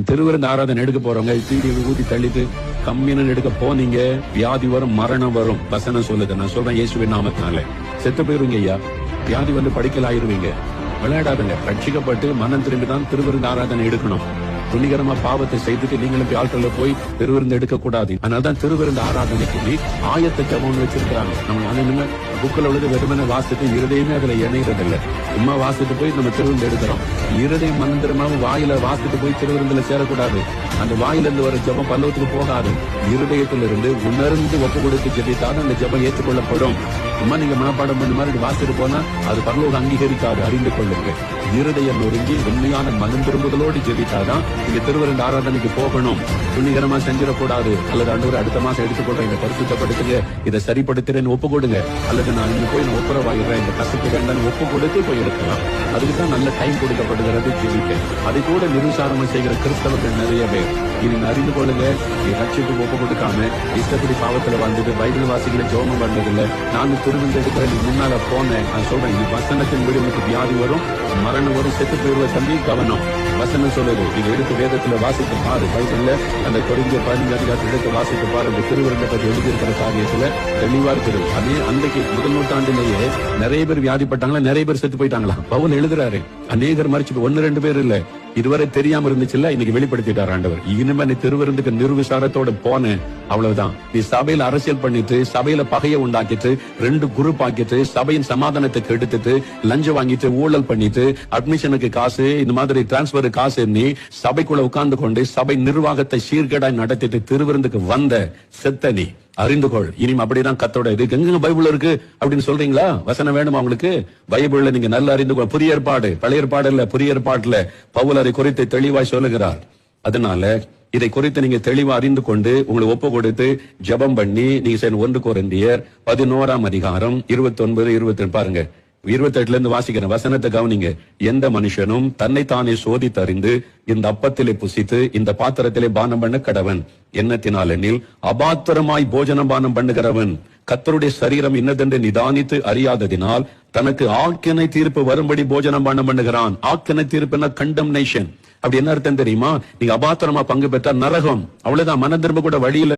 திருவிருந்து ஆராதனை எடுக்க போறவங்க சீடி ஊதி தள்ளிட்டு கம்மின்னு எடுக்க போனீங்க, வியாதி வரும், மரணம் வரும். வசனம் சொல்லுது. நான் சொல்றேன் இயேசுவின் நாமத்தினால செத்து போயிருவீங்க ஐயா. வியாதி வந்து படிக்கல ஆயிருவீங்க. விளையாடாதுங்க. ரட்சிக்கப்பட்டு மனம் திரும்பிதான் திருவிருந்து ஆராதனை எடுக்கணும். துணிகரமா பாவத்தை செய்துட்டு நீங்களும் ஆட்கள் போய் திருவிருந்து எடுக்க கூடாது. அதனாலதான் திருவிருந்து ஆராதனைக்கு ஆயத்த ஜபம்னு வச்சிருக்காங்க. நம்ம புக்கில் உள்ளது வெறுமனை வாசிட்டு இருதயமே அதுல இணையறதில்லை. சும்மா வாசிட்டு போய் நம்ம திருவிருந்து எடுக்கிறோம். இருதயம் மந்திரமாக வாயில வாசிட்டு போய் திருவிருந்துல சேரக்கூடாது. அந்த வாயிலிருந்து வர ஜபம் பல்லவத்துக்கு போகாது. இருதயத்திலிருந்து உணர்ந்து ஒப்பு கொடுத்து ஜெபித்தாலும் அந்த ஜபம் ஏற்றுக்கொள்ளப்படும். சும்மா நீங்க மனப்பாடம் பண்ண மாதிரி வாசிட்டு போனா அது பரலோகம் அங்கீகரிக்காது. அறிந்து கொள்ளுங்க. இருதயம் நொறுங்கி உண்மையான மனம் திரும்புதலோடு ஜெபித்தாதான் நீங்க திருவிருந்து ஆராதனைக்கு போகணும். துணிகரமா செஞ்சிடக்கூடாது. அல்லது ஆண்டவர் அடுத்த மாசம் எடுத்துக்கொள்றேன், இந்த பரிசுத்தப்படுத்துங்க, இதை சரிப்படுத்துறேன்னு ஒப்பு கொடுங்க. அல்லது நான் இங்க போய் நான் ஒப்புரவாகிறேன், இந்த கசப்பு வேண்டாம் ஒப்பு கொடுத்து போய் எடுக்கலாம். அதுக்குதான் நல்ல டைம் கொடுக்கப்படுகிறது ஜெபிக்க. அதை கூட நிருசாரமா செய்கிற கிறிஸ்தவர்கள் நிறைய பேர். இனி அறிந்து கொள்ளுங்க. நீ ரட்சிப்புக்கு ஒப்பு கொடுக்காம இஷ்டப்படி பாவத்துல வாழ்ந்துட்டு பைபிள் வாசிகளை ஜோமம் பண்ணதில்லை. நான் திருவிருந்து எடுக்கிறேன், நீ முன்னால போனேன். நான் சொல்றேன், நீ வசனத்தின் விட உனக்கு வியாதி வரும், மரணம் வரும், செத்து போயிருவ. தம்பி கவனம். வசனம் சொல்லுது. இது எடுத்து வேதத்துல வாசித்து பாரு. பைபிள்ல அந்த கொரிந்தியர் 15 அதிகாரத்தில் எடுத்து வாசித்து பாரு. அந்த திருவிருந்தை பற்றி எழுதியிருக்கிற காரியத்துல தெளிவா இருக்குது. அதே அன்றைக்கு முதல் நூற்றாண்டிலேயே நிறைய பேர் வியாதிப்பட்டாங்களா, நிறைய பேர் செத்து போயிட்டாங்களா. பவுல் எழுதுறாரு. அநேகர் மறிச்சு 1-2 பேர் இல்ல. இதுவரை தெரியாம இருந்துச்சுல்ல, இன்னைக்கு வெளிப்படுத்திட்டார் ஆண்டவர். இனிமே நீ திருவிருந்துக்கு நிர்விசாரத்தோட போனேன், அவ்வளவுதான். நீ சபையில அரசியல் பண்ணிட்டு, சபையில பகையை உண்டாக்கிட்டு, 2 குரூப் ஆக்கிட்டு, சபையின் சமாதானத்தை கெடுத்துட்டு, லஞ்சம் வாங்கிட்டு, ஊழல் பண்ணிட்டு, அட்மிஷனுக்கு காசு, இந்த மாதிரி டிரான்ஸ்பர் காசு நீ சபைக்குள்ள உட்கார்ந்து கொண்டு சபை நிர்வாகத்தை சீர்கேடாய் நடத்திட்டு திருவிருந்துக்கு வந்த செத்த நீ அறிந்து கொள். இனிமே அப்படிதான் கத்தோட இது எங்க பைபிள் இருக்கு அப்படின்னு சொல்றீங்களா? வசனம் வேணுமா உங்களுக்கு? பைபிள்ல நீங்க நல்லா அறிந்து கொள். புதிய ஏற்பாடு, பழைய ஏற்பாடு இல்ல, புதிய ஏற்பாட்டுல பவுல் அதை குறித்து தெளிவாய் சொல்லுகிறார். அதனால இதை குறித்து நீங்க தெளிவா அறிந்து கொண்டு உங்களை ஒப்பு கொடுத்து ஜெபம் பண்ணி நீங்க 1 கொரிந்தியர் 11ஆம் அதிகாரம் 29, 28 பாருங்க. 28ல இருந்து வாசிக்கிறேன். வசனத்தை கவனிங்க. எந்த மனுஷனும் தன்னைத்தானே சோதித்தறிந்து இந்த அப்பத்திலே புசித்து இந்த பாத்திரத்திலே பானம் பண்ண கடவன். எண்ணத்தினாலெனில் அபாத்திரமாய் போஜனம் பானம் பண்ணுகிறவன் கர்த்தருடைய சரீரம் இன்னதென்று நிதானித்து அறியாததினால் தனக்கு ஆக்கினை தீர்ப்பு வரும்படி போஜனம் பானம் பண்ணுகிறான். ஆக்கினை தீர்ப்புனா கண்டம்னேஷன். அப்படி என்ன அர்த்தம் தெரியுமா? நீங்க அபாத்திரமா பங்கு பெற்ற நரகம். அவ்வளவுதான். மன திரும்ப கூட வழியில